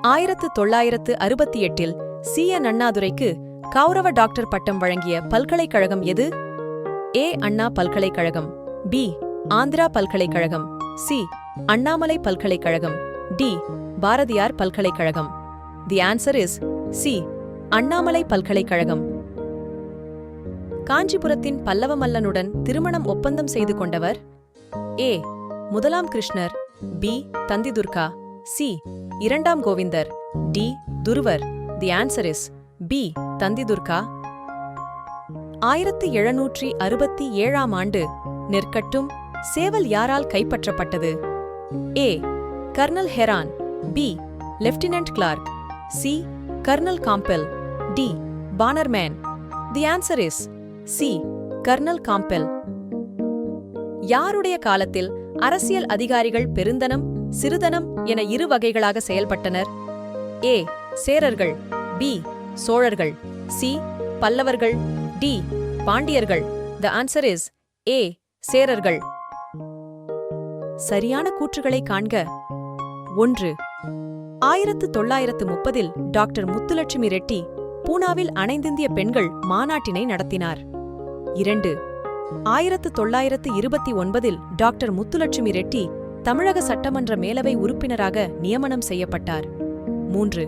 1968 C.N. அண்ணாதுரைக்கு கௌரவ doctor பட்டம் வழங்கிய பல்கலைக்கழகம் எது? A. அண்ணா பல்கலைக்கழகம், B. ஆந்திரா பல்கலைக்கழகம், C. அண்ணாமலை பல்கலைக்கழகம், D. பாரதியார் பல்கலைக்கழகம். The answer is C. Annamalai பல்கலைக்கழகம். காஞ்சிபுரத்தின் பல்லவ மல்லனுடன் திருமணம் ஒப்பந்தம் செய்து கொண்டவர்? A. முதலாம் கிருஷ்ணர், B. தந்திதுர்கா, C. இரண்டாம் Govindar, D. துருவர். The answer is B. தந்திதுர்கா. 1767 ஆண்டு நெற்கட்டும் சேவல் யாரால் கைப்பற்றப்பட்டது? A. Colonel Heron, B. Lieutenant Clarke, C. Colonel Campbell, D. Bannerman. The answer is C. Colonel Campbell. யாருடைய காலத்தில் அரசியல் அதிகாரிகள் பெருந்தனம், சிறுதனம் என இரு வகைகளாக செயல்பட்டனர்? A. சேரர்கள், B. சோழர்கள், C. பல்லவர்கள், D. பாண்டியர்கள். தி ஆன்சர் இஸ் A. சேரர்கள். சரியான கூற்றுகளை காண்க. 1. 1930 டாக்டர் முத்துலட்சுமி ரெட்டி பூனாவில் அனைந்திந்திய பெண்கள் மாநாட்டினை நடத்தினார். 2. 1929 டாக்டர் முத்துலட்சுமி ரெட்டி தமிழக சட்டமன்ற மேலவை உறுப்பினராக நியமனம் செய்யப்பட்டார். 3.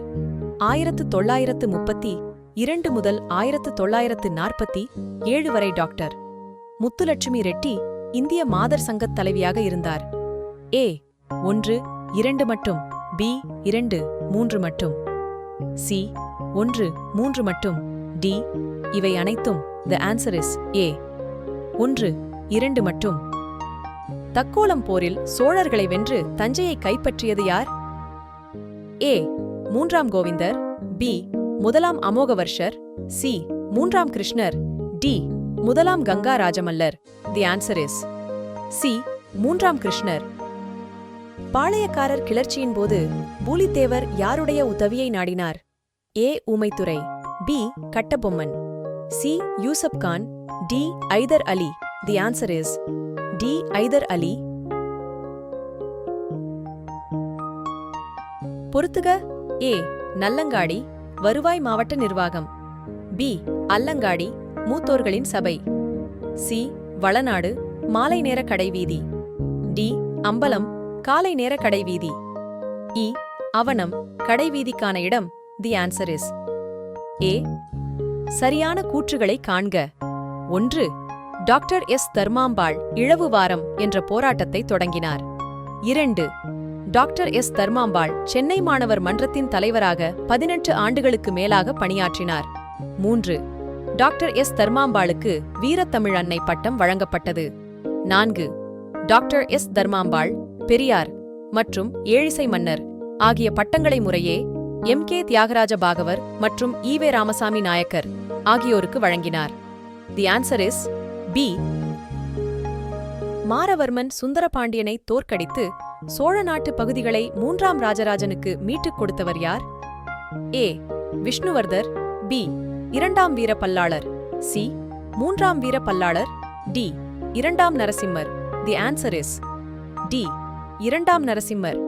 1932 முதல் 1947 வரை டாக்டர் முத்துலட்சுமி ரெட்டி இந்திய மாதர் சங்கத் தலைவியாக இருந்தார். A. 1, 2 மட்டும், B. 2, 3 மட்டும், C. 1, 3 மட்டும், D. இவை அனைத்தும். The answer is A. 1, 2 மட்டும். தக்கோலம் போரில் சோழர்களை வென்று தஞ்சையை கைப்பற்றியது யார்? A. மூன்றாம் கோவிந்தர், B. முதலாம் அமோகவர்ஷர், C. மூன்றாம் கிருஷ்ணர், D. முதலாம் கங்கா ராஜமல்லர். The answer is C. மூன்றாம் கிருஷ்ணர். பாளையக்காரர் கிளர்ச்சியின் போது பூலித்தேவர் யாருடைய உதவியை நாடினார்? A. Oomaithurai, B. Kattabomman, C. Yusuf Khan, D. Hyder Ali. The answer is D. Hyder Ali. பொறுத்துக. A. நல்லங்காடி, வருவாய் மாவட்ட நிர்வாகம், B. அல்லங்காடி, மூத்தோர்களின் சபை, C. வளநாடு, மாலை நேர கடைவீதி, D. அம்பலம், காலை நேர கடைவீதி, E. அவனம், கடைவீதிக்கான இடம். தி ஆன்சர் இஸ் A. சரியான கூற்றுகளை காண்க. 1. Doctor S. தர்மாம்பாள் இழவு வாரம் என்ற போராட்டத்தை தொடங்கினார். 2. Doctor S. தர்மாம்பாள் சென்னை மாணவர் மன்றத்தின் தலைவராக 18 ஆண்டுகளுக்கு மேலாக பணியாற்றினார். 3. Doctor S. தர்மாம்பாளுக்கு வீரத்தமிழ் அன்னை பட்டம் வழங்கப்பட்டது. 4. Doctor S. தர்மாம்பாள் பெரியார் மற்றும் ஏழிசை மன்னர் ஆகிய பட்டங்களை முறையே M.K. தியாகராஜ பாகவர் மற்றும் ஈவே ராமசாமி நாயக்கர் ஆகியோருக்கு வழங்கினார். The answer is B. Maravarman சுந்தரபாண்டியனை தோற்கடித்து சோழ நாட்டு பகுதிகளை 3ஆம் ராஜராஜனுக்கு மீட்டுக் கொடுத்தவர் யார்? A. விஷ்ணுவர்தர், B. 2ஆம் வீர பல்லாளர், C. 3ஆம் வீர பல்லாளர், D. 2ஆம் நரசிம்மர். தி ஆன்சர் இஸ் D. 2ஆம் நரசிம்மர்.